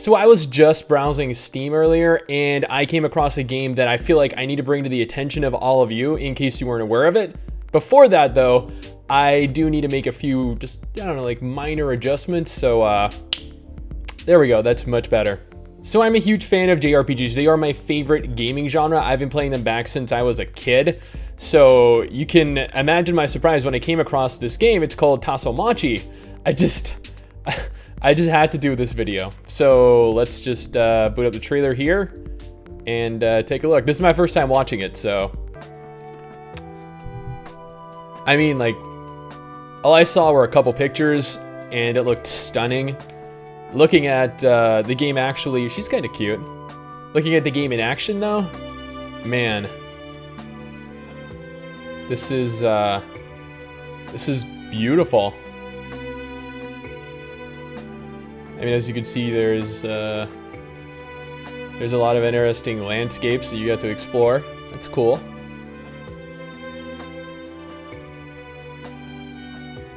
So I was just browsing Steam earlier and I came across a game that I feel like I need to bring to the attention of all of you in case you weren't aware of it. Before that though, I do need to make a few just, I don't know, like minor adjustments. So there we go, that's much better. So I'm a huge fan of JRPGs. They are my favorite gaming genre. I've been playing them back since I was a kid. So you can imagine my surprise when I came across this game. It's called Tasomachi. I just had to do this video. So let's just boot up the trailer here and take a look. This is my first time watching it, so. I mean, like, all I saw were a couple pictures and it looked stunning. Looking at the game actually, she's kind of cute. Looking at the game in action though, man. This is beautiful. I mean, as you can see, there's a lot of interesting landscapes that you get to explore. That's cool.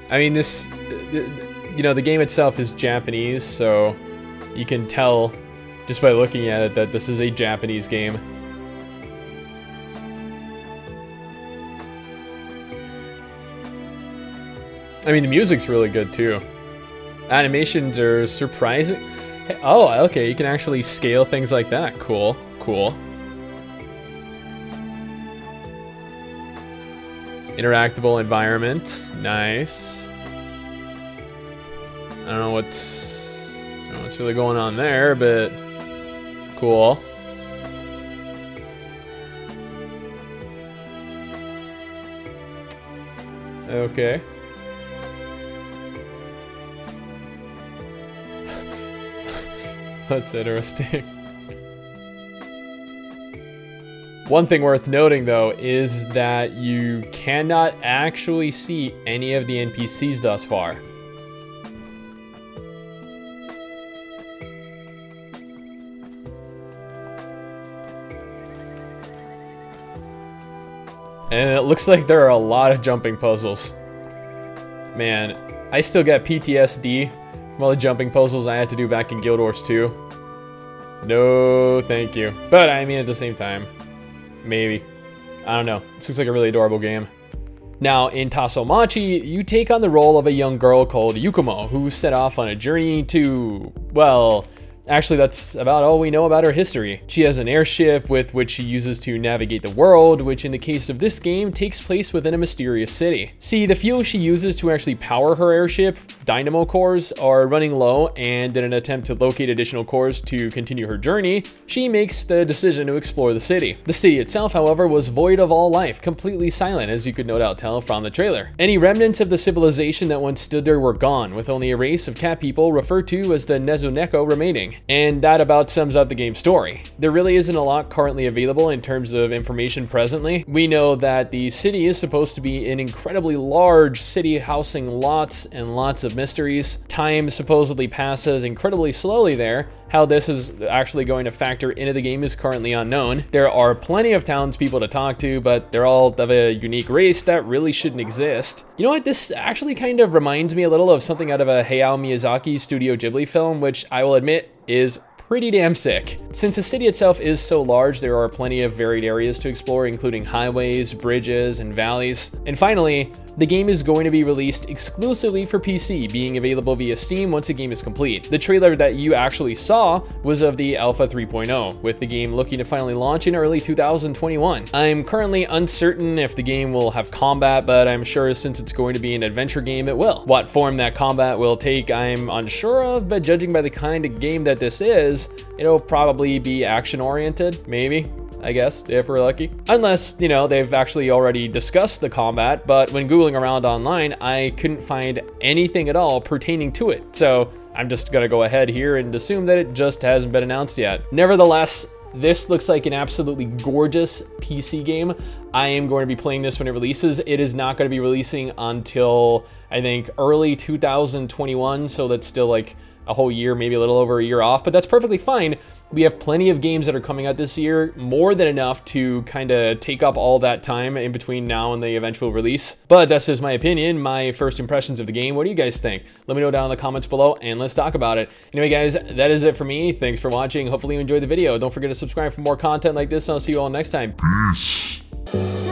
I mean, this, you know, the game itself is Japanese, so you can tell just by looking at it that this is a Japanese game. I mean, the music's really good too. Animations are surprising. Hey, oh, okay, you can actually scale things like that. Cool, cool. Interactable environment, nice. I don't know what's really going on there, but cool. Okay. That's interesting. One thing worth noting though is that you cannot actually see any of the NPCs thus far. And it looks like there are a lot of jumping puzzles. Man, I still get PTSD from all the jumping puzzles I had to do back in Guild Wars 2. No, thank you. But I mean, at the same time, maybe. I don't know. This looks like a really adorable game. Now, in Tasomachi, you take on the role of a young girl called Yukumo, who set off on a journey to, well, actually, that's about all we know about her history. She has an airship with which she uses to navigate the world, which in the case of this game takes place within a mysterious city. See, the fuel she uses to actually power her airship, Dynamo Cores, are running low, and in an attempt to locate additional cores to continue her journey, she makes the decision to explore the city. The city itself, however, was void of all life, completely silent, as you could no doubt tell from the trailer. Any remnants of the civilization that once stood there were gone, with only a race of cat people referred to as the Nezuneko remaining. And that about sums up the game's story. There really isn't a lot currently available in terms of information presently. We know that the city is supposed to be an incredibly large city housing lots and lots of mysteries. Time supposedly passes incredibly slowly there. How this is actually going to factor into the game is currently unknown. There are plenty of townspeople to talk to, but they're all of a unique race that really shouldn't exist. You know what? This actually kind of reminds me a little of something out of a Hayao Miyazaki Studio Ghibli film, which I will admit is pretty damn sick. Since the city itself is so large, there are plenty of varied areas to explore, including highways, bridges, and valleys. And finally, the game is going to be released exclusively for PC, being available via Steam once the game is complete. The trailer that you actually saw was of the Alpha 3.0, with the game looking to finally launch in early 2021. I'm currently uncertain if the game will have combat, but I'm sure since it's going to be an adventure game, it will. What form that combat will take, I'm unsure of, but judging by the kind of game that this is, it'll probably be action-oriented, maybe, I guess, if we're lucky. Unless, you know, they've actually already discussed the combat, but when Googling around online, I couldn't find anything at all pertaining to it. So I'm just gonna go ahead here and assume that it just hasn't been announced yet. Nevertheless, this looks like an absolutely gorgeous PC game. I am going to be playing this when it releases. It is not going to be releasing until, I think, early 2021, so that's still like a whole year, maybe a little over a year off, but that's perfectly fine. We have plenty of games that are coming out this year, more than enough to kind of take up all that time in between now and the eventual release. But that's just my opinion, my first impressions of the game. What do you guys think? Let me know down in the comments below and let's talk about it. Anyway guys, that is it for me. Thanks for watching. Hopefully you enjoyed the video. Don't forget to subscribe for more content like this and I'll see you all next time. Peace.